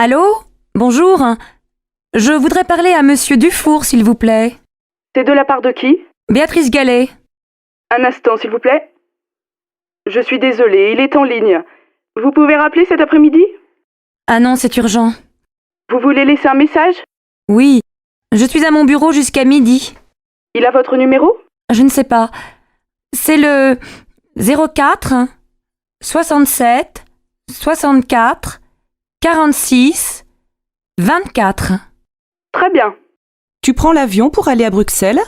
Allô? Bonjour. Je voudrais parler à Monsieur Dufour, s'il vous plaît. C'est de la part de qui? Béatrice Gallet. Un instant, s'il vous plaît. Je suis désolée, il est en ligne. Vous pouvez rappeler cet après-midi? Ah non, c'est urgent. Vous voulez laisser un message? Oui, je suis à mon bureau jusqu'à midi. Il a votre numéro? Je ne sais pas. C'est le 04 67 64 46 24. Très bien. Tu prends l'avion pour aller à Bruxelles?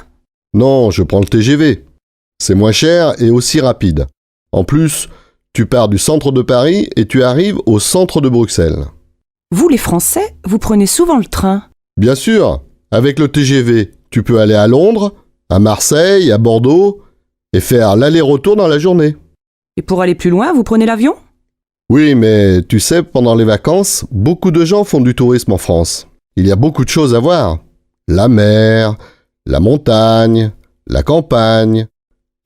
Non, je prends le TGV. C'est moins cher et aussi rapide. En plus, tu pars du centre de Paris et tu arrives au centre de Bruxelles. Vous, les Français, vous prenez souvent le train. Bien sûr, avec le TGV, tu peux aller à Londres, à Marseille, à Bordeaux et faire l'aller-retour dans la journée. Et pour aller plus loin, vous prenez l'avion? Oui, mais tu sais, pendant les vacances, beaucoup de gens font du tourisme en France. Il y a beaucoup de choses à voir. La mer, la montagne, la campagne,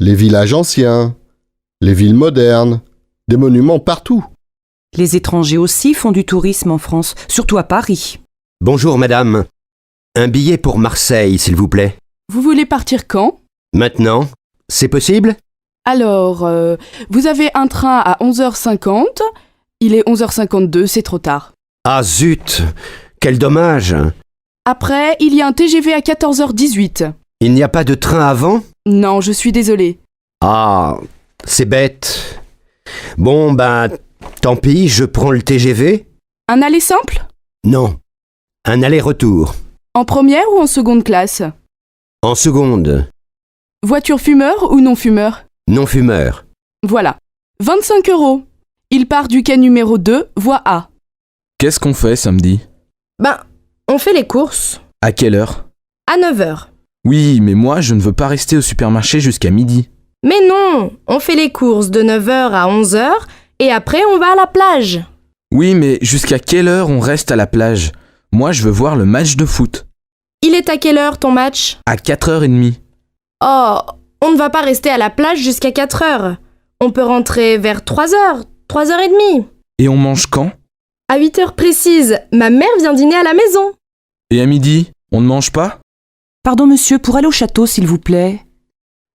les villages anciens, les villes modernes, des monuments partout. Les étrangers aussi font du tourisme en France, surtout à Paris. Bonjour madame. Un billet pour Marseille, s'il vous plaît. Vous voulez partir quand? Maintenant? C'est possible? Alors, vous avez un train à 11h50. Il est 11h52, c'est trop tard. Ah zut! Quel dommage! Après, il y a un TGV à 14h18. Il n'y a pas de train avant? Non, je suis désolée. Ah, c'est bête. Bon, ben, tant pis, je prends le TGV. Un aller simple? Non, un aller-retour. En première ou en seconde classe? En seconde. Voiture fumeur ou non fumeur? Non-fumeur. Voilà. 25 €. Il part du quai numéro 2, voie A. Qu'est-ce qu'on fait samedi? Ben, on fait les courses. À quelle heure? À 9h. Oui, mais moi, je ne veux pas rester au supermarché jusqu'à midi. Mais non, on fait les courses de 9h à 11h et après on va à la plage. Oui, mais jusqu'à quelle heure on reste à la plage? Moi, je veux voir le match de foot. Il est à quelle heure ton match? À 4h30. Oh, on ne va pas rester à la plage jusqu'à 4h. On peut rentrer vers 3h, 3h30. Et on mange quand? À 8h précises, ma mère vient dîner à la maison. Et à midi, on ne mange pas? Pardon monsieur, pour aller au château, s'il vous plaît.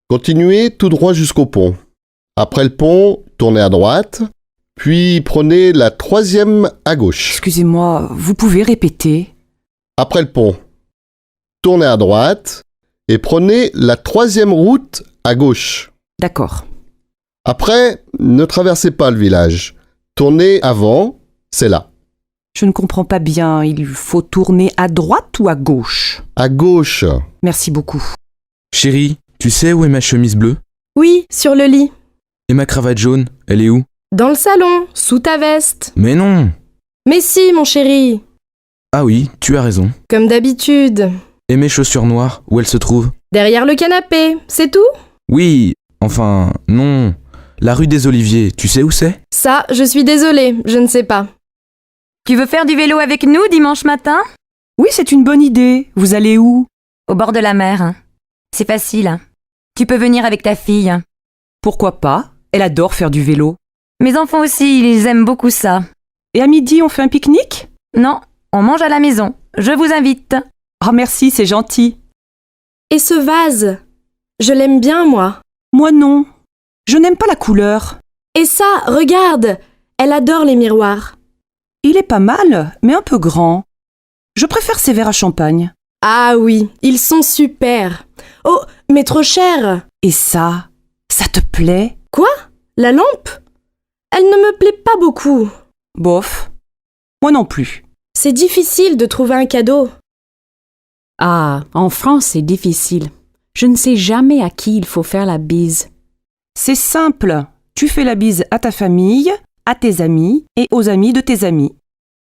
Continuez tout droit jusqu'au pont. Après le pont, tournez à droite, puis prenez la 3e à gauche. Excusez-moi, vous pouvez répéter? Après le pont, tournez à droite et prenez la 3e route à gauche. D'accord. Après, ne traversez pas le village. Tournez avant, c'est là. Je ne comprends pas bien, il faut tourner à droite ou à gauche? À gauche. Merci beaucoup. Chérie, tu sais où est ma chemise bleue? Oui, sur le lit. Et ma cravate jaune, elle est où? Dans le salon, sous ta veste. Mais non! Mais si, mon chéri. Ah oui, tu as raison. Comme d'habitude. Et mes chaussures noires, où elles se trouvent? Derrière le canapé, c'est tout? Oui, enfin, non. La rue des Oliviers, tu sais où c'est? Ça, je suis désolée, je ne sais pas. Tu veux faire du vélo avec nous dimanche matin? Oui, c'est une bonne idée. Vous allez où? Au bord de la mer. C'est facile. Tu peux venir avec ta fille. Pourquoi pas? Elle adore faire du vélo. Mes enfants aussi, ils aiment beaucoup ça. Et à midi, on fait un pique-nique? Non, on mange à la maison. Je vous invite. Ah merci, c'est gentil. Et ce vase? Je l'aime bien, moi. Moi non. Je n'aime pas la couleur. Et ça, regarde, elle adore les miroirs. Il est pas mal, mais un peu grand. Je préfère ces verres à champagne. Ah oui, ils sont super. Oh, mais trop cher. Et ça te plaît? Quoi? La lampe? Elle ne me plaît pas beaucoup. Bof. Moi non plus. C'est difficile de trouver un cadeau. Ah, en France, c'est difficile. Je ne sais jamais à qui il faut faire la bise. C'est simple. Tu fais la bise à ta famille, à tes amis et aux amis de tes amis.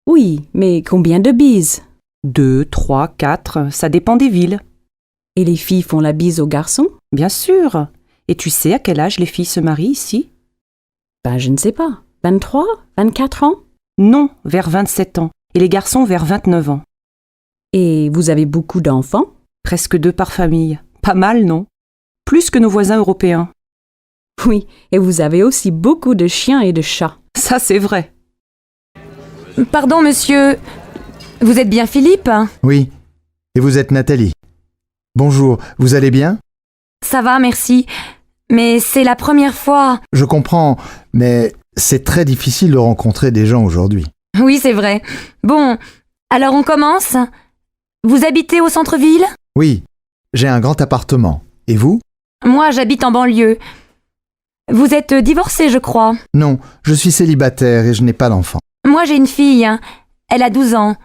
Oui, mais combien de bises? 2, 3, 4, ça dépend des villes. Et les filles font la bise aux garçons? Bien sûr. Et tu sais à quel âge les filles se marient ici? Ben, je ne sais pas. 23? 24 ans? Non, vers 27 ans. Et les garçons vers 29 ans. Et vous avez beaucoup d'enfants? Presque 2 par famille. Pas mal, non? Plus que nos voisins européens. Oui, et vous avez aussi beaucoup de chiens et de chats. Ça, c'est vrai. Pardon, monsieur. Vous êtes bien Philippe? Oui. Et vous êtes Nathalie. Bonjour, vous allez bien? Ça va, merci. Mais c'est la première fois. Je comprends, mais c'est très difficile de rencontrer des gens aujourd'hui. Oui, c'est vrai. Bon, alors on commence? Vous habitez au centre-ville? Oui, j'ai un grand appartement. Et vous? Moi, j'habite en banlieue. Vous êtes divorcé, je crois. Non, je suis célibataire et je n'ai pas d'enfant. Moi, j'ai une fille. Elle a 12 ans.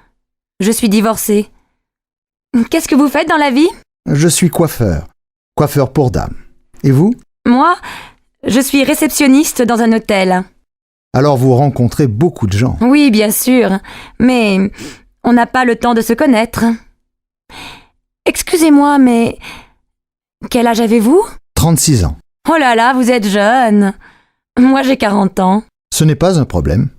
Je suis divorcée. Qu'est-ce que vous faites dans la vie? Je suis coiffeur. Coiffeur pour dames. Et vous? Moi, je suis réceptionniste dans un hôtel. Alors vous rencontrez beaucoup de gens. Oui, bien sûr. Mais on n'a pas le temps de se connaître. Excusez-moi, mais quel âge avez-vous? 36 ans. Oh là là, vous êtes jeune. Moi, j'ai 40 ans. Ce n'est pas un problème.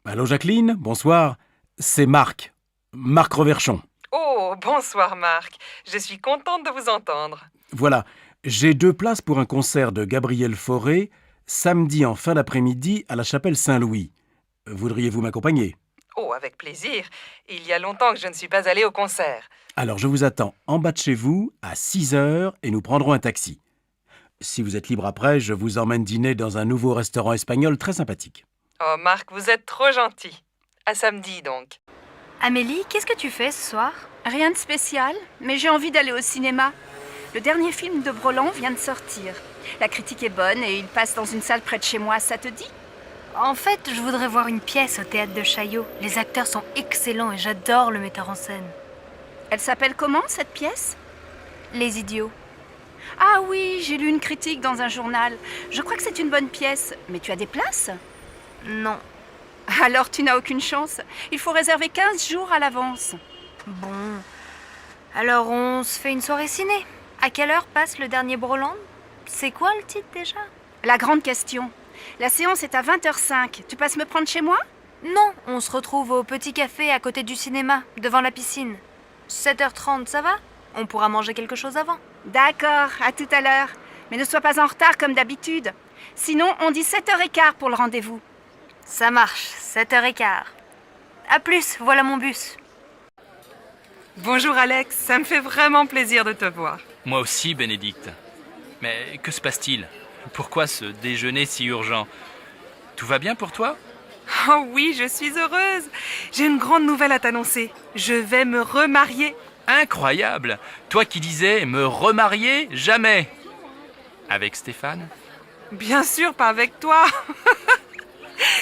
Allô Jacqueline, bonsoir. C'est Marc. Marc Reverchon. Oh, bonsoir Marc. Je suis contente de vous entendre. Voilà, j'ai 2 places pour un concert de Gabriel Fauré, samedi en fin d'après-midi à la chapelle Saint-Louis. Voudriez-vous m'accompagner? Oh, avec plaisir. Il y a longtemps que je ne suis pas allée au concert. Alors je vous attends en bas de chez vous à 6h et nous prendrons un taxi. Si vous êtes libre après, je vous emmène dîner dans un nouveau restaurant espagnol très sympathique. Oh Marc, vous êtes trop gentil. À samedi donc. Amélie, qu'est-ce que tu fais ce soir? Rien de spécial, mais j'ai envie d'aller au cinéma. Le dernier film de Broland vient de sortir. La critique est bonne et il passe dans une salle près de chez moi, ça te dit? En fait, je voudrais voir une pièce au théâtre de Chaillot. Les acteurs sont excellents et j'adore le metteur en scène. Elle s'appelle comment, cette pièce? Les Idiots. Ah oui, j'ai lu une critique dans un journal. Je crois que c'est une bonne pièce. Mais tu as des places? Non. Alors tu n'as aucune chance. Il faut réserver 15 jours à l'avance. Bon. Alors on se fait une soirée ciné. À quelle heure passe le dernier Broland? C'est quoi le titre déjà? La grande question. La séance est à 20h05. Tu passes me prendre chez moi? Non, on se retrouve au petit café à côté du cinéma, devant la piscine. 7h30, ça va? On pourra manger quelque chose avant. D'accord, à tout à l'heure. Mais ne sois pas en retard comme d'habitude. Sinon, on dit 7h15 pour le rendez-vous. Ça marche, 7h15. À plus, voilà mon bus. Bonjour Alex, ça me fait vraiment plaisir de te voir. Moi aussi, Bénédicte. Mais que se passe-t-il? Pourquoi ce déjeuner si urgent? Tout va bien pour toi? Oh oui, je suis heureuse. J'ai une grande nouvelle à t'annoncer. Je vais me remarier. Incroyable! Toi qui disais me remarier jamais! Avec Stéphane? Bien sûr, pas avec toi.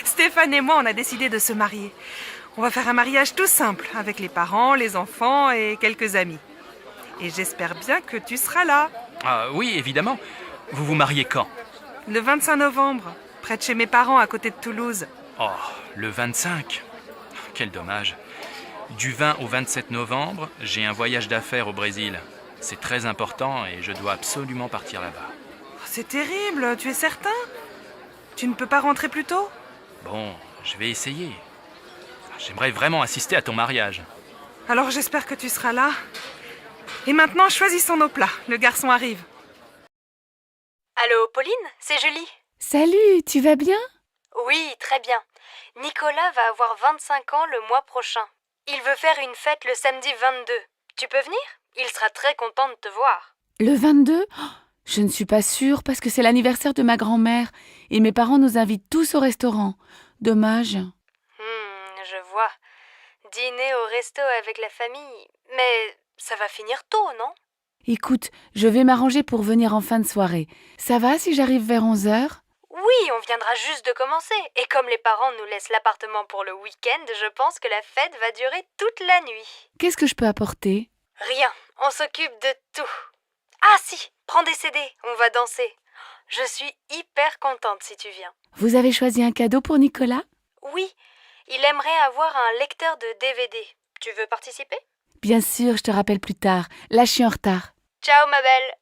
Stéphane et moi, on a décidé de se marier. On va faire un mariage tout simple, avec les parents, les enfants et quelques amis. Et j'espère bien que tu seras là. Ah oui, évidemment. Vous vous mariez quand? Le 25 novembre, près de chez mes parents, à côté de Toulouse. Oh, le 25. Quel dommage. Du 20 au 27 novembre, j'ai un voyage d'affaires au Brésil. C'est très important et je dois absolument partir là-bas. C'est terrible, tu es certain? Tu ne peux pas rentrer plus tôt? Bon, je vais essayer. J'aimerais vraiment assister à ton mariage. Alors j'espère que tu seras là. Et maintenant, choisissons nos plats. Le garçon arrive. Allô, Pauline, c'est Julie. Salut, tu vas bien? Oui, très bien. Nicolas va avoir 25 ans le mois prochain. Il veut faire une fête le samedi 22. Tu peux venir? Il sera très content de te voir. Le 22? Oh, je ne suis pas sûre parce que c'est l'anniversaire de ma grand-mère et mes parents nous invitent tous au restaurant. Dommage. Je vois. Dîner au resto avec la famille. Mais ça va finir tôt, non? Écoute, je vais m'arranger pour venir en fin de soirée. Ça va si j'arrive vers 11h? Oui, on viendra juste de commencer. Et comme les parents nous laissent l'appartement pour le week-end, je pense que la fête va durer toute la nuit. Qu'est-ce que je peux apporter? Rien, on s'occupe de tout. Ah si, prends des CD, on va danser. Je suis hyper contente si tu viens. Vous avez choisi un cadeau pour Nicolas? Oui, il aimerait avoir un lecteur de DVD. Tu veux participer? Bien sûr, je te rappelle plus tard. Là, je suis en retard. Ciao ma belle.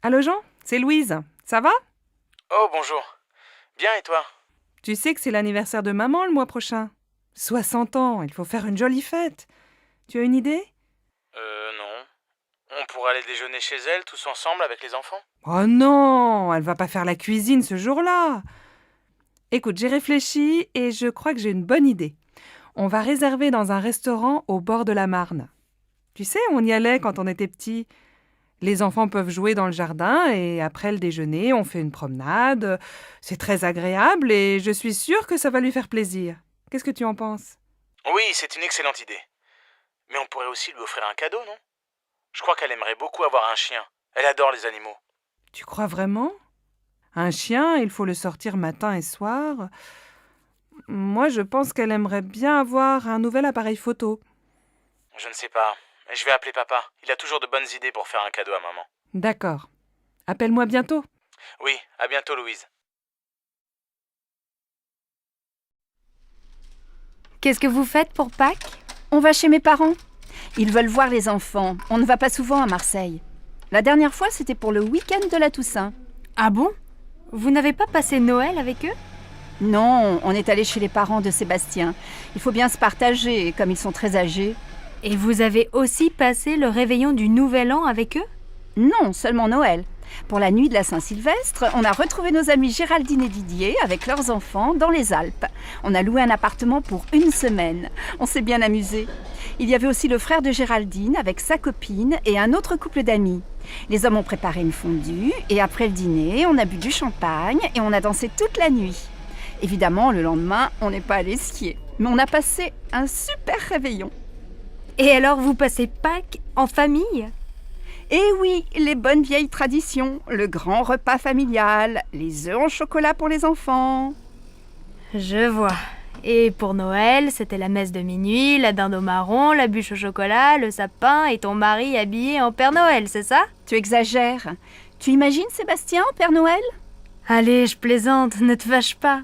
Allô Jean, c'est Louise. Ça va? Oh, bonjour. Bien, et toi? Tu sais que c'est l'anniversaire de maman le mois prochain. 60 ans, il faut faire une jolie fête. Tu as une idée? Non. On pourrait aller déjeuner chez elle, tous ensemble, avec les enfants? Oh non, elle va pas faire la cuisine ce jour-là. Écoute, j'ai réfléchi et je crois que j'ai une bonne idée. On va réserver dans un restaurant au bord de la Marne. Tu sais, on y allait quand on était petits. Les enfants peuvent jouer dans le jardin et après le déjeuner, on fait une promenade. C'est très agréable et je suis sûre que ça va lui faire plaisir. Qu'est-ce que tu en penses? Oui, c'est une excellente idée. Mais on pourrait aussi lui offrir un cadeau, non? Je crois qu'elle aimerait beaucoup avoir un chien. Elle adore les animaux. Tu crois vraiment? Un chien, il faut le sortir matin et soir. Moi, je pense qu'elle aimerait bien avoir un nouvel appareil photo. Je ne sais pas. Je vais appeler papa. Il a toujours de bonnes idées pour faire un cadeau à maman. D'accord. Appelle-moi bientôt. Oui, à bientôt, Louise. Qu'est-ce que vous faites pour Pâques? On va chez mes parents. Ils veulent voir les enfants. On ne va pas souvent à Marseille. La dernière fois, c'était pour le week-end de la Toussaint. Ah bon? Vous n'avez pas passé Noël avec eux? Non, on est allé chez les parents de Sébastien. Il faut bien se partager, comme ils sont très âgés. Et vous avez aussi passé le réveillon du Nouvel An avec eux? Non, seulement Noël. Pour la nuit de la Saint-Sylvestre, on a retrouvé nos amis Géraldine et Didier avec leurs enfants dans les Alpes. On a loué un appartement pour 1 semaine. On s'est bien amusés. Il y avait aussi le frère de Géraldine avec sa copine et un autre couple d'amis. Les hommes ont préparé une fondue et après le dîner, on a bu du champagne et on a dansé toute la nuit. Évidemment, le lendemain, on n'est pas allé skier. Mais on a passé un super réveillon. Et alors, vous passez Pâques en famille? Eh oui, les bonnes vieilles traditions, le grand repas familial, les œufs en chocolat pour les enfants. Je vois. Et pour Noël, c'était la messe de minuit, la dinde au marron, la bûche au chocolat, le sapin et ton mari habillé en Père Noël, c'est ça? Tu exagères. Tu imagines Sébastien en Père Noël? Allez, je plaisante, ne te fâche pas.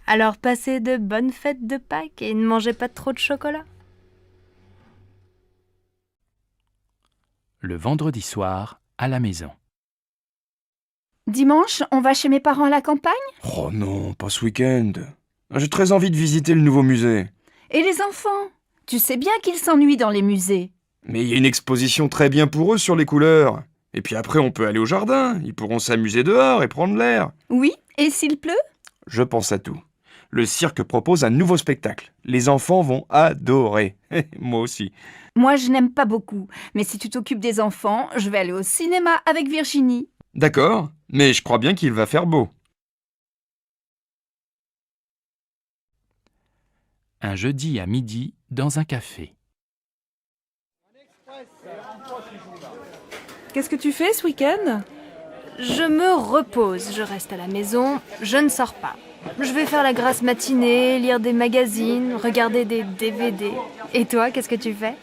Alors passez de bonnes fêtes de Pâques et ne mangez pas trop de chocolat. Le vendredi soir, à la maison. Dimanche, on va chez mes parents à la campagne? Oh non, pas ce week-end. J'ai très envie de visiter le nouveau musée. Et les enfants? Tu sais bien qu'ils s'ennuient dans les musées. Mais il y a une exposition très bien pour eux sur les couleurs. Et puis après, on peut aller au jardin. Ils pourront s'amuser dehors et prendre l'air. Oui, et s'il pleut? Je pense à tout. Le cirque propose un nouveau spectacle. Les enfants vont adorer. Moi aussi. Moi, je n'aime pas beaucoup. Mais si tu t'occupes des enfants, je vais aller au cinéma avec Virginie. D'accord, mais je crois bien qu'il va faire beau. Un jeudi à midi, dans un café. Qu'est-ce que tu fais ce week-end? Je me repose, je reste à la maison, je ne sors pas. Je vais faire la grasse matinée, lire des magazines, regarder des DVD. Et toi, qu'est-ce que tu fais?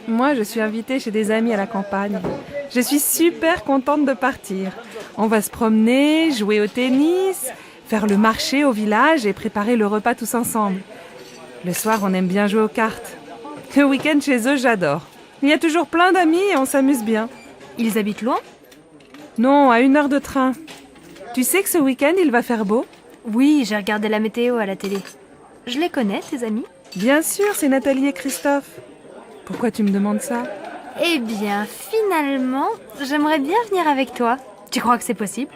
Moi, je suis invitée chez des amis à la campagne. Je suis super contente de partir. On va se promener, jouer au tennis, faire le marché au village et préparer le repas tous ensemble. Le soir, on aime bien jouer aux cartes. Le week-end chez eux, j'adore. Il y a toujours plein d'amis et on s'amuse bien. Ils habitent loin? Non, à 1 heure de train. Tu sais que ce week-end, il va faire beau? Oui, j'ai regardé la météo à la télé. Je les connais, tes amis? Bien sûr, c'est Nathalie et Christophe. Pourquoi tu me demandes ça? Eh bien, finalement, j'aimerais bien venir avec toi. Tu crois que c'est possible?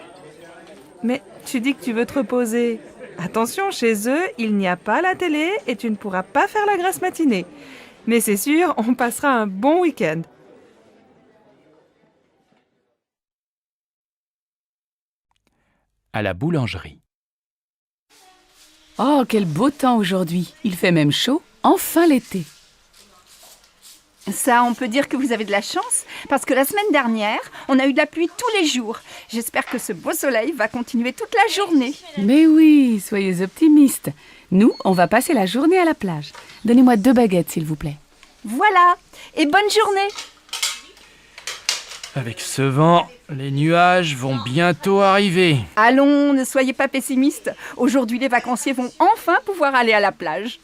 Mais tu dis que tu veux te reposer. Attention, chez eux, il n'y a pas la télé et tu ne pourras pas faire la grasse matinée. Mais c'est sûr, on passera un bon week-end. À la boulangerie. Oh, quel beau temps aujourd'hui. Il fait même chaud. Enfin l'été. Ça, on peut dire que vous avez de la chance, parce que la semaine dernière, on a eu de la pluie tous les jours. J'espère que ce beau soleil va continuer toute la journée. Mais oui, soyez optimistes. Nous, on va passer la journée à la plage. Donnez-moi 2 baguettes, s'il vous plaît. Voilà, et bonne journée. Avec ce vent, les nuages vont bientôt arriver. Allons, ne soyez pas pessimistes. Aujourd'hui, les vacanciers vont enfin pouvoir aller à la plage.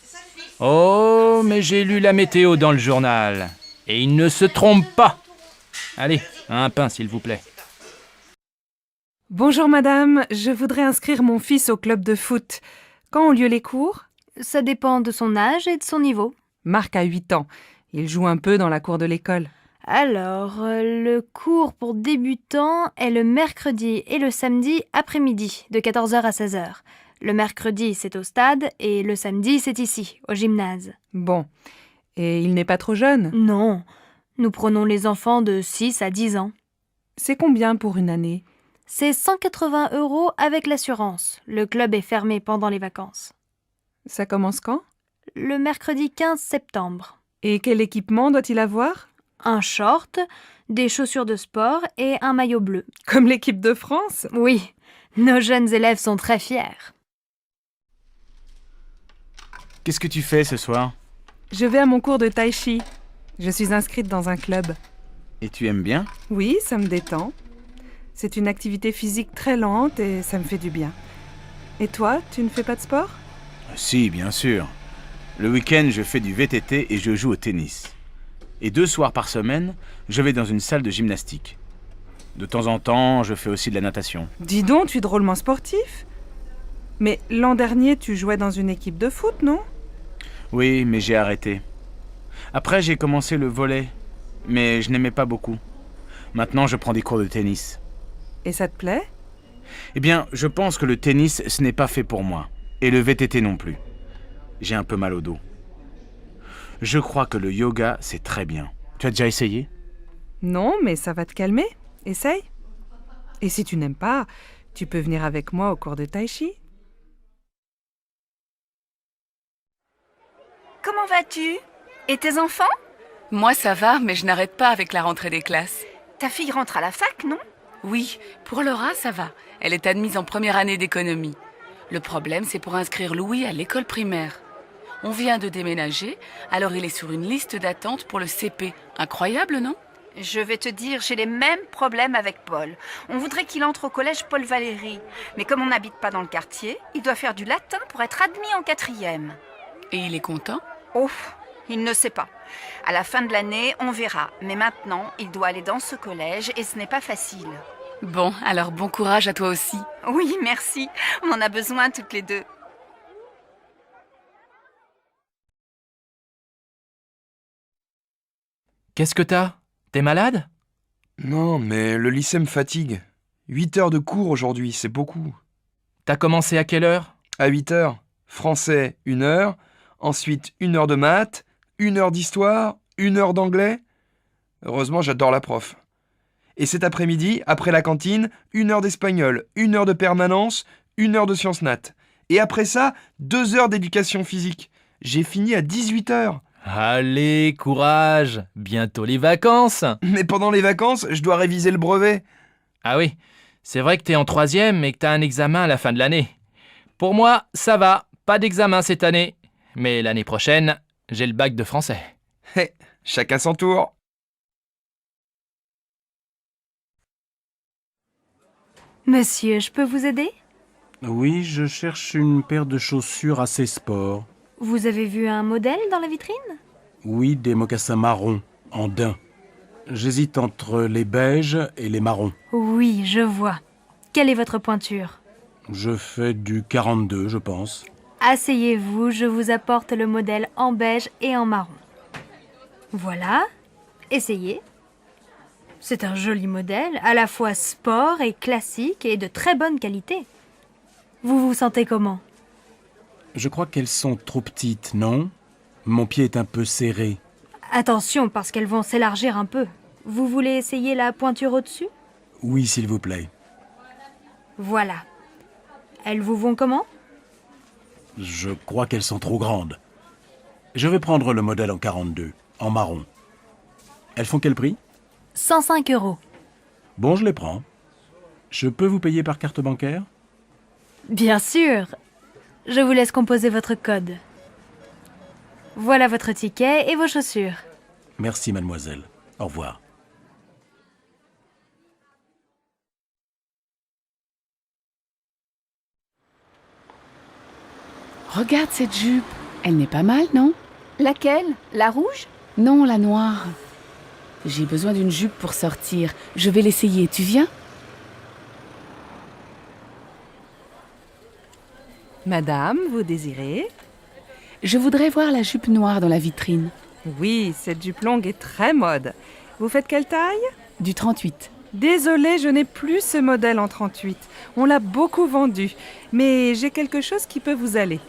Oh, mais j'ai lu la météo dans le journal. Et il ne se trompe pas. Allez, un pain, s'il vous plaît. Bonjour madame, je voudrais inscrire mon fils au club de foot. Quand ont lieu les cours? Ça dépend de son âge et de son niveau. Marc a 8 ans. Il joue un peu dans la cour de l'école. Alors, le cours pour débutants est le mercredi et le samedi après-midi, de 14h à 16h. Le mercredi, c'est au stade et le samedi, c'est ici, au gymnase. Bon. Et il n'est pas trop jeune? Non. Nous prenons les enfants de 6 à 10 ans. C'est combien pour une année? C'est 180 € avec l'assurance. Le club est fermé pendant les vacances. Ça commence quand? Le mercredi 15 septembre. Et quel équipement doit-il avoir? Un short, des chaussures de sport et un maillot bleu. Comme l'équipe de France? Oui, nos jeunes élèves sont très fiers. Qu'est-ce que tu fais ce soir? Je vais à mon cours de tai chi. Je suis inscrite dans un club. Et tu aimes bien? Oui, ça me détend. C'est une activité physique très lente et ça me fait du bien. Et toi, tu ne fais pas de sport? Si, bien sûr. Le week-end, je fais du VTT et je joue au tennis. Et 2 soirs par semaine, je vais dans une salle de gymnastique. De temps en temps, je fais aussi de la natation. Dis donc, tu es drôlement sportif. Mais l'an dernier, tu jouais dans une équipe de foot, non? Oui, mais j'ai arrêté. Après, j'ai commencé le volley, mais je n'aimais pas beaucoup. Maintenant, je prends des cours de tennis. Et ça te plaît? Eh bien, je pense que le tennis, ce n'est pas fait pour moi. Et le VTT non plus. J'ai un peu mal au dos. Je crois que le yoga, c'est très bien. Tu as déjà essayé? Non, mais ça va te calmer. Essaye. Et si tu n'aimes pas, tu peux venir avec moi au cours de tai chi. Comment vas-tu? Et tes enfants? Moi, ça va, mais je n'arrête pas avec la rentrée des classes. Ta fille rentre à la fac, non? Oui, pour Laura, ça va. Elle est admise en première année d'économie. Le problème, c'est pour inscrire Louis à l'école primaire. On vient de déménager, alors il est sur une liste d'attente pour le CP. Incroyable, non? Je vais te dire, j'ai les mêmes problèmes avec Paul. On voudrait qu'il entre au collège Paul Valéry. Mais comme on n'habite pas dans le quartier, il doit faire du latin pour être admis en 4e. Et il est content? Oh, il ne sait pas. À la fin de l'année, on verra. Mais maintenant, il doit aller dans ce collège et ce n'est pas facile. Bon, alors bon courage à toi aussi. Oui, merci. On en a besoin toutes les deux. Qu'est-ce que t'as? T'es malade? Non, mais le lycée me fatigue. 8 heures de cours aujourd'hui, c'est beaucoup. T'as commencé à quelle heure? À 8 heures. Français, 1 heure. Ensuite, 1 heure de maths, 1 heure d'histoire, 1 heure d'anglais. Heureusement, j'adore la prof. Et cet après-midi, après la cantine, 1 heure d'espagnol, 1 heure de permanence, 1 heure de sciences nat. Et après ça, 2 heures d'éducation physique. J'ai fini à 18 heures. Allez, courage! Bientôt les vacances! Mais pendant les vacances, je dois réviser le brevet. Ah oui, c'est vrai que t'es en 3e et que t'as un examen à la fin de l'année. Pour moi, ça va, pas d'examen cette année. Mais l'année prochaine, j'ai le bac de français. Hé, chacun son tour. Monsieur, je peux vous aider? Oui, je cherche une paire de chaussures assez sport. Vous avez vu un modèle dans la vitrine? Oui, des mocassins marrons, en daim. J'hésite entre les beiges et les marrons. Oui, je vois. Quelle est votre pointure? Je fais du 42, je pense. Asseyez-vous, je vous apporte le modèle en beige et en marron. Voilà, essayez. C'est un joli modèle, à la fois sport et classique et de très bonne qualité. Vous vous sentez comment? Je crois qu'elles sont trop petites, non? Mon pied est un peu serré. Attention, parce qu'elles vont s'élargir un peu. Vous voulez essayer la pointure au-dessus? Oui, s'il vous plaît. Voilà. Elles vous vont comment? Je crois qu'elles sont trop grandes. Je vais prendre le modèle en 42, en marron. Elles font quel prix? 105 €. Bon, je les prends. Je peux vous payer par carte bancaire? Bien sûr. Je vous laisse composer votre code. Voilà votre ticket et vos chaussures. Merci, mademoiselle. Au revoir. Regarde cette jupe. Elle n'est pas mal, non? Laquelle? La rouge? Non, la noire. J'ai besoin d'une jupe pour sortir. Je vais l'essayer. Tu viens? Madame, vous désirez? Je voudrais voir la jupe noire dans la vitrine. Oui, cette jupe longue est très mode. Vous faites quelle taille? Du 38. Désolée, je n'ai plus ce modèle en 38. On l'a beaucoup vendu, mais j'ai quelque chose qui peut vous aller.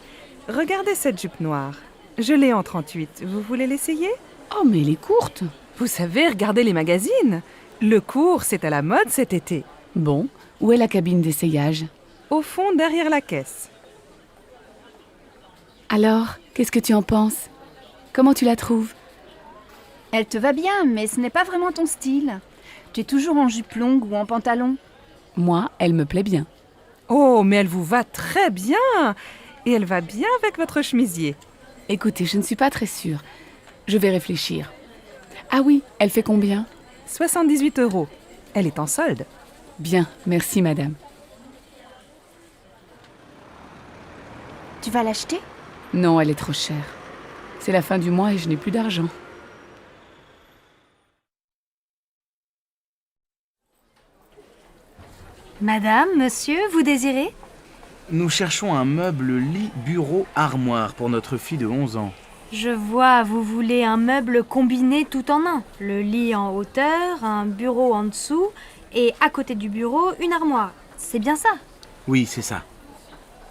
Regardez cette jupe noire. Je l'ai en 38. Vous voulez l'essayer? Oh, mais elle est courte. Vous savez, regardez les magazines. Le court, c'est à la mode cet été. Bon, où est la cabine d'essayage? Au fond, derrière la caisse. Alors, qu'est-ce que tu en penses? Comment tu la trouves? Elle te va bien, mais ce n'est pas vraiment ton style. Tu es toujours en jupe longue ou en pantalon. Moi, elle me plaît bien. Oh, mais elle vous va très bien. Et elle va bien avec votre chemisier. Écoutez, je ne suis pas très sûre. Je vais réfléchir. Ah oui, elle fait combien? 78 €. Elle est en solde. Bien, merci madame. Tu vas l'acheter? Non, elle est trop chère. C'est la fin du mois et je n'ai plus d'argent. Madame, monsieur, vous désirez? Nous cherchons un meuble lit, bureau, armoire pour notre fille de 11 ans. Je vois, vous voulez un meuble combiné tout en un. Le lit en hauteur, un bureau en dessous et à côté du bureau, une armoire. C'est bien ça? Oui, c'est ça.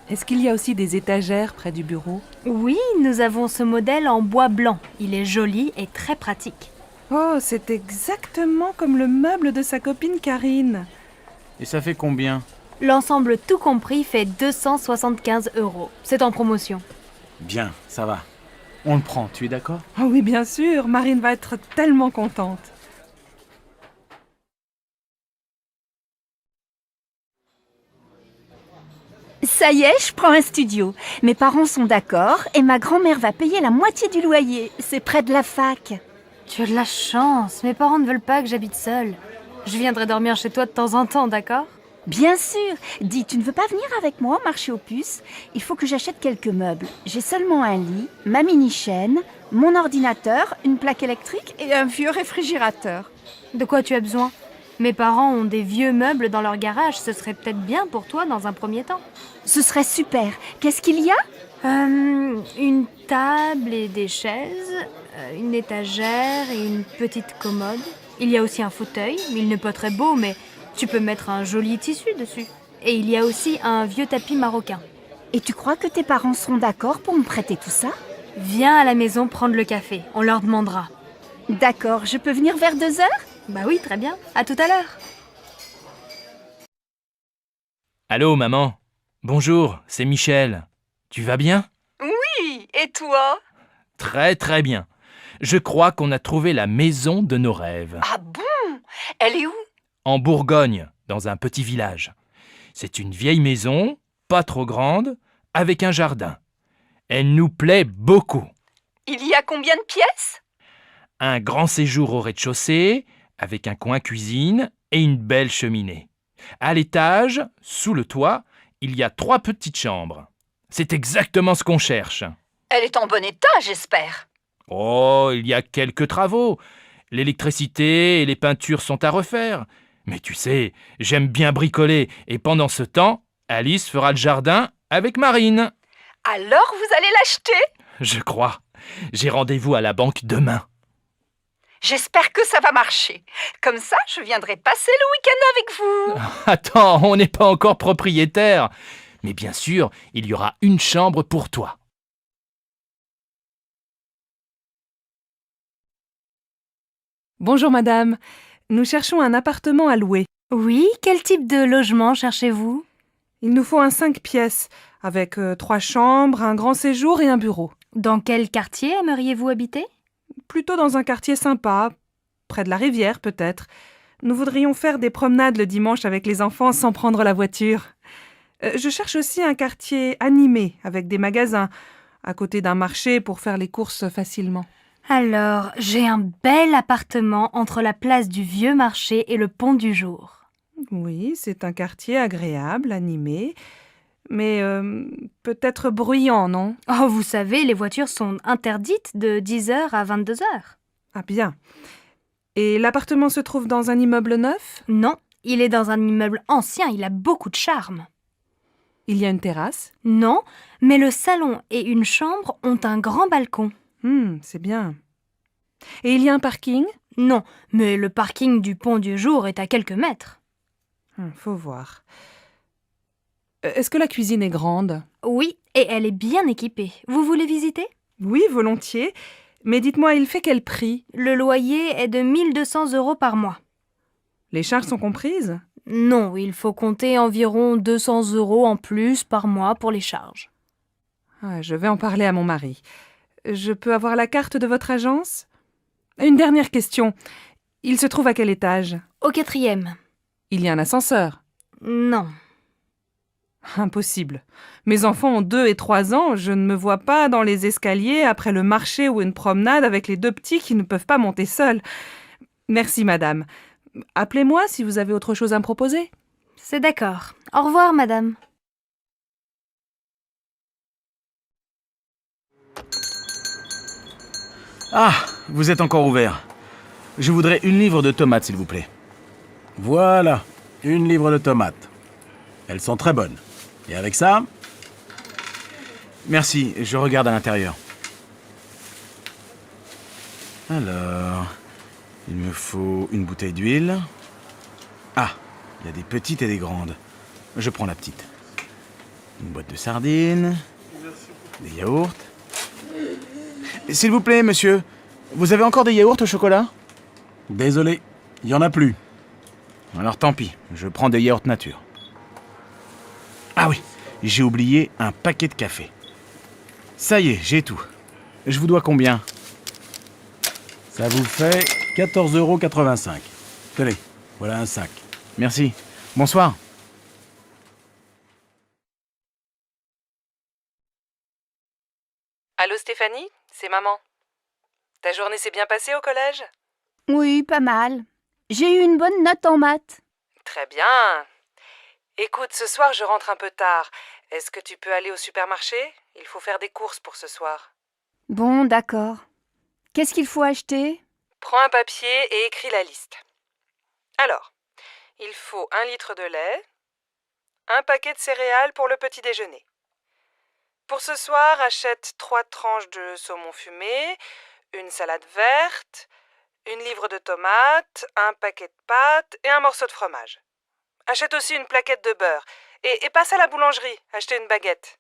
Est-ce qu'il y a aussi des étagères près du bureau? Oui, nous avons ce modèle en bois blanc. Il est joli et très pratique. Oh, c'est exactement comme le meuble de sa copine Karine. Et ça fait combien? L'ensemble tout compris fait 275 €. C'est en promotion. Bien, ça va. On le prend, tu es d'accord? Oh oui, bien sûr, Marine va être tellement contente. Ça y est, je prends un studio. Mes parents sont d'accord et ma grand-mère va payer la moitié du loyer. C'est près de la fac. Tu as de la chance. Mes parents ne veulent pas que j'habite seule. Je viendrai dormir chez toi de temps en temps, d'accord? Bien sûr. Dis, tu ne veux pas venir avec moi au marché aux puces? Il faut que j'achète quelques meubles. J'ai seulement un lit, ma mini-chaîne, mon ordinateur, une plaque électrique et un vieux réfrigérateur. De quoi tu as besoin? Mes parents ont des vieux meubles dans leur garage. Ce serait peut-être bien pour toi dans un premier temps. Ce serait super. Qu'est-ce qu'il y a? Une table et des chaises, une étagère et une petite commode. Il y a aussi un fauteuil. Il n'est pas très beau, mais tu peux mettre un joli tissu dessus. Et il y a aussi un vieux tapis marocain. Et tu crois que tes parents seront d'accord pour me prêter tout ça? Viens à la maison prendre le café. On leur demandera. D'accord, je peux venir vers 2 heures? Bah oui, très bien. À tout à l'heure. Allô, maman. Bonjour, c'est Michel. Tu vas bien? Oui, et toi? Très très bien. Je crois qu'on a trouvé la maison de nos rêves. Ah bon? Elle est où? En Bourgogne, dans un petit village. C'est une vieille maison, pas trop grande, avec un jardin. Elle nous plaît beaucoup. Il y a combien de pièces? Un grand séjour au rez-de-chaussée, avec un coin cuisine et une belle cheminée. À l'étage, sous le toit, il y a 3 petites chambres. C'est exactement ce qu'on cherche. Elle est en bon état, j'espère. Oh, il y a quelques travaux. L'électricité et les peintures sont à refaire. Mais tu sais, j'aime bien bricoler et pendant ce temps, Alice fera le jardin avec Marine. Alors vous allez l'acheter? Je crois. J'ai rendez-vous à la banque demain. J'espère que ça va marcher. Comme ça, je viendrai passer le week-end avec vous. Attends, on n'est pas encore propriétaire. Mais bien sûr, il y aura une chambre pour toi. Bonjour madame, nous cherchons un appartement à louer. Oui, quel type de logement cherchez-vous? Il nous faut un 5 pièces, avec 3 chambres, un grand séjour et un bureau. Dans quel quartier aimeriez-vous habiter? Plutôt dans un quartier sympa, près de la rivière peut-être. Nous voudrions faire des promenades le dimanche avec les enfants sans prendre la voiture. Je cherche aussi un quartier animé, avec des magasins, à côté d'un marché pour faire les courses facilement. Alors, j'ai un bel appartement entre la place du Vieux Marché et le Pont du Jour. Oui, c'est un quartier agréable, animé, mais peut-être bruyant, non? Oh, vous savez, les voitures sont interdites de 10h à 22h. Ah bien. Et l'appartement se trouve dans un immeuble neuf? Non, il est dans un immeuble ancien, il a beaucoup de charme. Il y a une terrasse? Non, mais le salon et une chambre ont un grand balcon. C'est bien. Et il y a un parking? Non, mais le parking du pont du Jour est à quelques mètres. Faut voir. Est-ce que la cuisine est grande? Oui, et elle est bien équipée. Vous voulez visiter? Oui, volontiers. Mais dites-moi, il fait quel prix? Le loyer est de 1200 € par mois. Les charges sont comprises? Non, il faut compter environ 200 € en plus par mois pour les charges. Je vais en parler à mon mari. Je peux avoir la carte de votre agence? Une dernière question. Il se trouve à quel étage? Au 4e. Il y a un ascenseur? Non. Impossible. Mes enfants ont 2 et 3 ans, je ne me vois pas dans les escaliers après le marché ou une promenade avec les 2 petits qui ne peuvent pas monter seuls. Merci, madame. Appelez-moi si vous avez autre chose à me proposer. C'est d'accord. Au revoir, madame. Ah, vous êtes encore ouvert. Je voudrais 1 livre de tomates, s'il vous plaît. Voilà, 1 livre de tomates. Elles sont très bonnes. Et avec ça? Merci, je regarde à l'intérieur. Alors, il me faut une bouteille d'huile. Ah, il y a des petites et des grandes. Je prends la petite. Une boîte de sardines. Des yaourts. S'il vous plaît, monsieur, vous avez encore des yaourts au chocolat? Désolé, il n'y en a plus. Alors tant pis, je prends des yaourts nature. Ah oui, j'ai oublié un paquet de café. Ça y est, j'ai tout. Je vous dois combien? Ça vous fait 14,85 €. Tenez, voilà un sac. Merci. Bonsoir. Allô Stéphanie, c'est maman. Ta journée s'est bien passée au collège? Oui, pas mal. J'ai eu une bonne note en maths. Très bien. Écoute, ce soir je rentre un peu tard. Est-ce que tu peux aller au supermarché? Il faut faire des courses pour ce soir. Bon, d'accord. Qu'est-ce qu'il faut acheter? Prends un papier et écris la liste. Alors, il faut 1 litre de lait, un paquet de céréales pour le petit déjeuner. Pour ce soir, achète 3 tranches de saumon fumé, une salade verte, 1 livre de tomates, un paquet de pâtes et un morceau de fromage. Achète aussi une plaquette de beurre et passe à la boulangerie, acheter une baguette.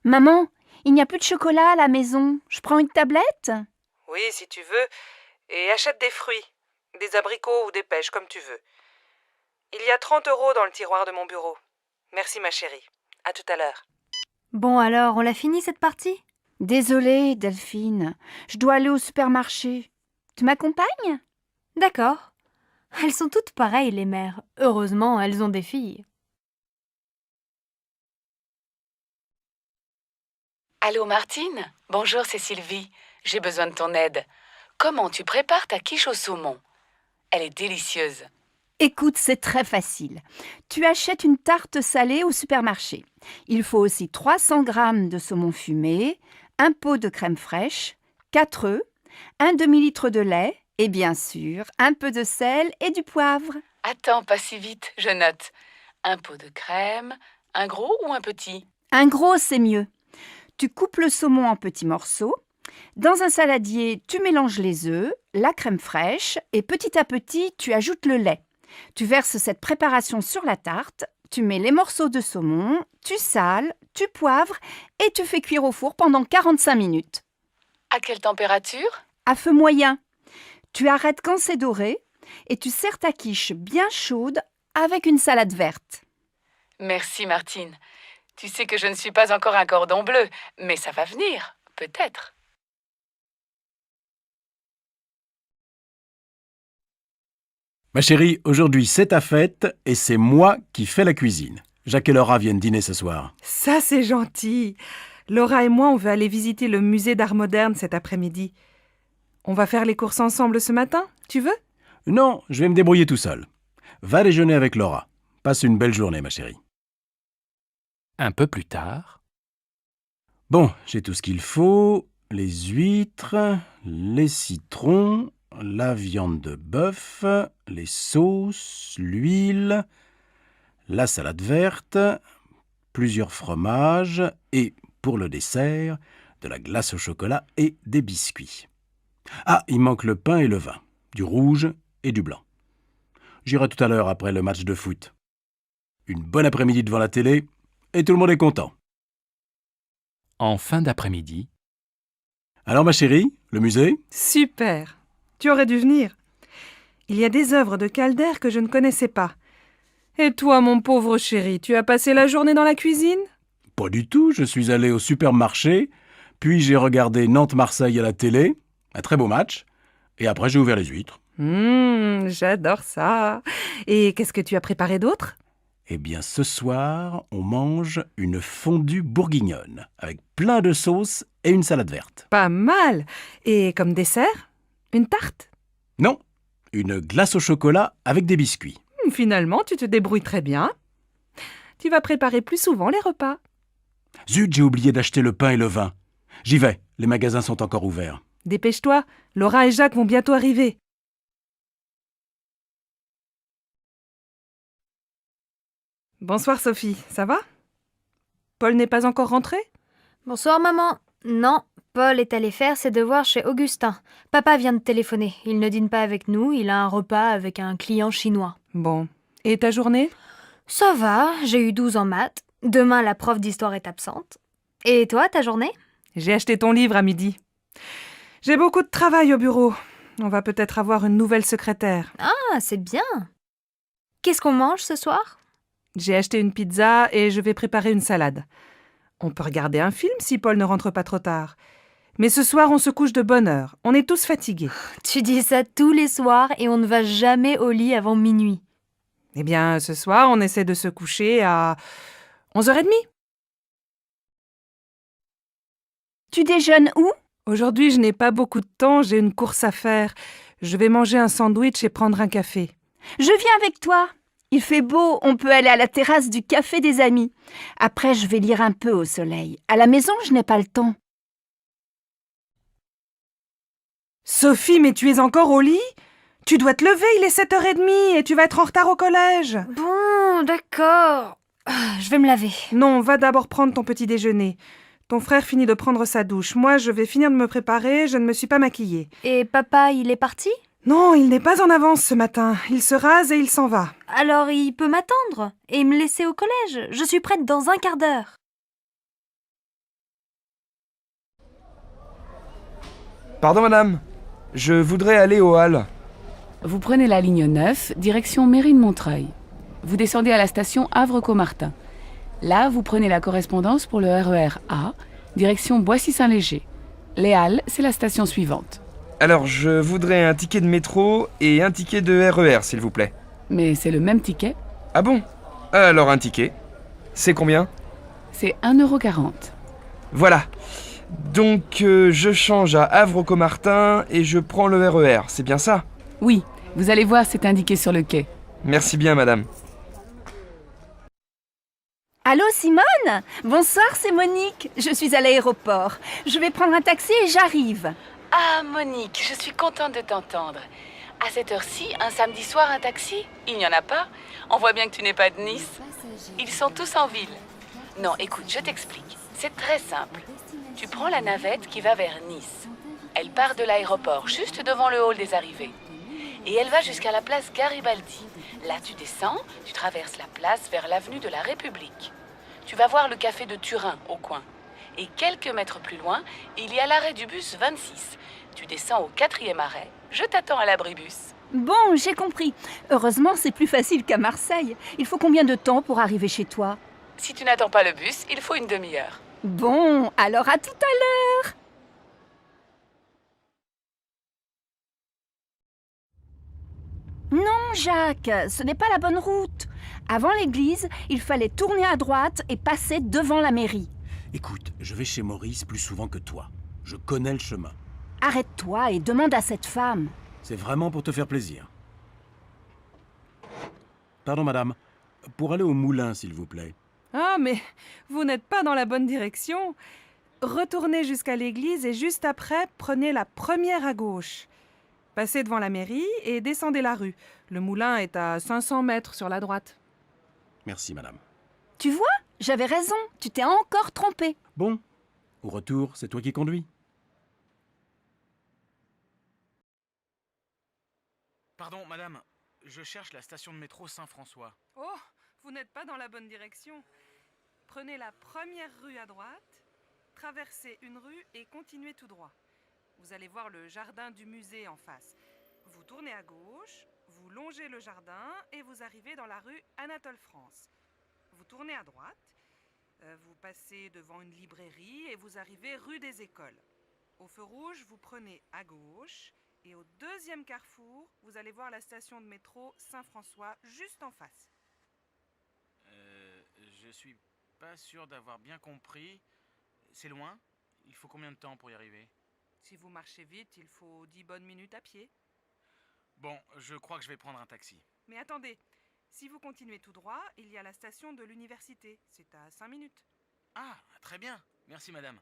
Maman, il n'y a plus de chocolat à la maison. Je prends une tablette? Oui, si tu veux. Et achète des fruits, des abricots ou des pêches, comme tu veux. Il y a 30 € dans le tiroir de mon bureau. Merci ma chérie. À tout à l'heure. Bon alors, on l'a fini cette partie? Désolée, Delphine. Je dois aller au supermarché. Tu m'accompagnes? D'accord. Elles sont toutes pareilles, les mères. Heureusement, elles ont des filles. Allô Martine? Bonjour, c'est Sylvie. J'ai besoin de ton aide. Comment tu prépares ta quiche au saumon? Elle est délicieuse. Écoute, c'est très facile. Tu achètes une tarte salée au supermarché. Il faut aussi 300 g de saumon fumé, un pot de crème fraîche, 4 œufs, un demi-litre de lait et bien sûr, un peu de sel et du poivre. Attends, pas si vite, je note. Un pot de crème, un gros ou un petit? Un gros, c'est mieux. Tu coupes le saumon en petits morceaux. Dans un saladier, tu mélanges les œufs, la crème fraîche et petit à petit, tu ajoutes le lait. Tu verses cette préparation sur la tarte, tu mets les morceaux de saumon, tu sales, tu poivres et tu fais cuire au four pendant 45 minutes. À quelle température? À feu moyen. Tu arrêtes quand c'est doré et tu sers ta quiche bien chaude avec une salade verte. Merci Martine. Tu sais que je ne suis pas encore un cordon bleu, mais ça va venir, peut-être. Ma chérie, aujourd'hui c'est ta fête et c'est moi qui fais la cuisine. Jacques et Laura viennent dîner ce soir. Ça, c'est gentil. Laura et moi, on veut aller visiter le musée d'art moderne cet après-midi. On va faire les courses ensemble ce matin, tu veux? Non, je vais me débrouiller tout seul. Va déjeuner avec Laura. Passe une belle journée, ma chérie. Un peu plus tard. Bon, j'ai tout ce qu'il faut. Les huîtres, les citrons, la viande de bœuf, les sauces, l'huile, la salade verte, plusieurs fromages et, pour le dessert, de la glace au chocolat et des biscuits. Ah, il manque le pain et le vin. du rouge et du blanc. J'irai tout à l'heure après le match de foot. Une bonne après-midi devant la télé et tout le monde est content. En fin d'après-midi, Alors ma chérie, le musée? Super. Tu aurais dû venir. Il y a des œuvres de Calder que je ne connaissais pas. Et toi, mon pauvre chéri, tu as passé la journée dans la cuisine? Pas du tout, je suis allé au supermarché, puis j'ai regardé Nantes-Marseille à la télé, un très beau match, et après j'ai ouvert les huîtres. J'adore ça. Et qu'est-ce que tu as préparé d'autre? Eh bien ce soir, on mange une fondue bourguignonne, avec plein de sauces et une salade verte. Pas mal. Et comme dessert? Une tarte? Non, une glace au chocolat avec des biscuits. Finalement, tu te débrouilles très bien. Tu vas préparer plus souvent les repas. Zut, j'ai oublié d'acheter le pain et le vin. J'y vais, les magasins sont encore ouverts. Dépêche-toi, Laura et Jacques vont bientôt arriver. Bonsoir Sophie, ça va? Paul n'est pas encore rentré? Bonsoir maman. Non, Paul est allé faire ses devoirs chez Augustin. Papa vient de téléphoner. Il ne dîne pas avec nous, il a un repas avec un client chinois. Bon. Et ta journée? Ça va, j'ai eu 12 en maths. Demain, la prof d'histoire est absente. Et toi, ta journée? J'ai acheté ton livre à midi. J'ai beaucoup de travail au bureau. On va peut-être avoir une nouvelle secrétaire. Ah, c'est bien. Qu'est-ce qu'on mange ce soir? J'ai acheté une pizza et je vais préparer une salade. On peut regarder un film si Paul ne rentre pas trop tard. Mais ce soir, on se couche de bonne heure. On est tous fatigués. Tu dis ça tous les soirs et on ne va jamais au lit avant minuit. Eh bien, ce soir, on essaie de se coucher à 11h30. Tu déjeunes où? Aujourd'hui, je n'ai pas beaucoup de temps, j'ai une course à faire. Je vais manger un sandwich et prendre un café. Je viens avec toi. Il fait beau, on peut aller à la terrasse du café des amis. Après, je vais lire un peu au soleil. À la maison, je n'ai pas le temps. Sophie, mais tu es encore au lit? Tu dois te lever, il est 7h30 et tu vas être en retard au collège. Bon, d'accord. Je vais me laver. Non, va d'abord prendre ton petit déjeuner. Ton frère finit de prendre sa douche. Moi, je vais finir de me préparer, je ne me suis pas maquillée. Et papa, il est parti? Non, il n'est pas en avance ce matin. Il se rase et il s'en va. Alors il peut m'attendre et me laisser au collège. Je suis prête dans un quart d'heure. Pardon madame, je voudrais aller au Halles. Vous prenez la ligne 9, direction Mairie de Montreuil. Vous descendez à la station Havre-Caumartin. Là, vous prenez la correspondance pour le RER A, direction Boissy-Saint-Léger. Les Halles, c'est la station suivante. Alors, je voudrais un ticket de métro et un ticket de RER, s'il vous plaît. Mais c'est le même ticket. Ah bon? Alors un ticket. C'est combien? C'est 1,40 €. Voilà. Donc, je change à Havre-Caumartin et je prends le RER, c'est bien ça? Oui, vous allez voir, c'est indiqué sur le quai. Merci bien, madame. Allô Simone? Bonsoir, c'est Monique. Je suis à l'aéroport. Je vais prendre un taxi et j'arrive. Ah, Monique, je suis contente de t'entendre. À cette heure-ci, un samedi soir, un taxi? Il n'y en a pas? On voit bien que tu n'es pas de Nice. Ils sont tous en ville. Non, écoute, je t'explique. C'est très simple. Tu prends la navette qui va vers Nice. Elle part de l'aéroport, juste devant le hall des arrivées. Et elle va jusqu'à la place Garibaldi. Là, tu descends, tu traverses la place vers l'avenue de la République. Tu vas voir le café de Turin, au coin. Et quelques mètres plus loin, il y a l'arrêt du bus 26. Tu descends au 4e arrêt. Je t'attends à l'abribus. Bon, j'ai compris. Heureusement, c'est plus facile qu'à Marseille. Il faut combien de temps pour arriver chez toi? Si tu n'attends pas le bus, il faut une demi-heure. Bon, alors à tout à l'heure. Non, Jacques, ce n'est pas la bonne route. Avant l'église, il fallait tourner à droite et passer devant la mairie. Écoute, je vais chez Maurice plus souvent que toi. Je connais le chemin. Arrête-toi et demande à cette femme. C'est vraiment pour te faire plaisir. Pardon, madame. Pour aller au moulin, s'il vous plaît. Ah, mais vous n'êtes pas dans la bonne direction. Retournez jusqu'à l'église et juste après, prenez la première à gauche. Passez devant la mairie et descendez la rue. Le moulin est à 500 mètres sur la droite. Merci, madame. Tu vois, j'avais raison. Tu t'es encore trompé. Bon, au retour, c'est toi qui conduis. Pardon, madame, je cherche la station de métro Saint-François. Oh, vous n'êtes pas dans la bonne direction. Prenez la première rue à droite, traversez une rue et continuez tout droit. Vous allez voir le jardin du musée en face. Vous tournez à gauche, vous longez le jardin et vous arrivez dans la rue Anatole France. Vous tournez à droite, vous passez devant une librairie et vous arrivez rue des Écoles. Au feu rouge, vous prenez à gauche et au deuxième carrefour, vous allez voir la station de métro Saint-François juste en face. Je suis pas sûr d'avoir bien compris. C'est loin? Il faut combien de temps pour y arriver? Si vous marchez vite, il faut 10 bonnes minutes à pied. Bon, je crois que je vais prendre un taxi. Mais attendez, si vous continuez tout droit, il y a la station de l'université. C'est à 5 minutes. Ah, très bien. Merci madame.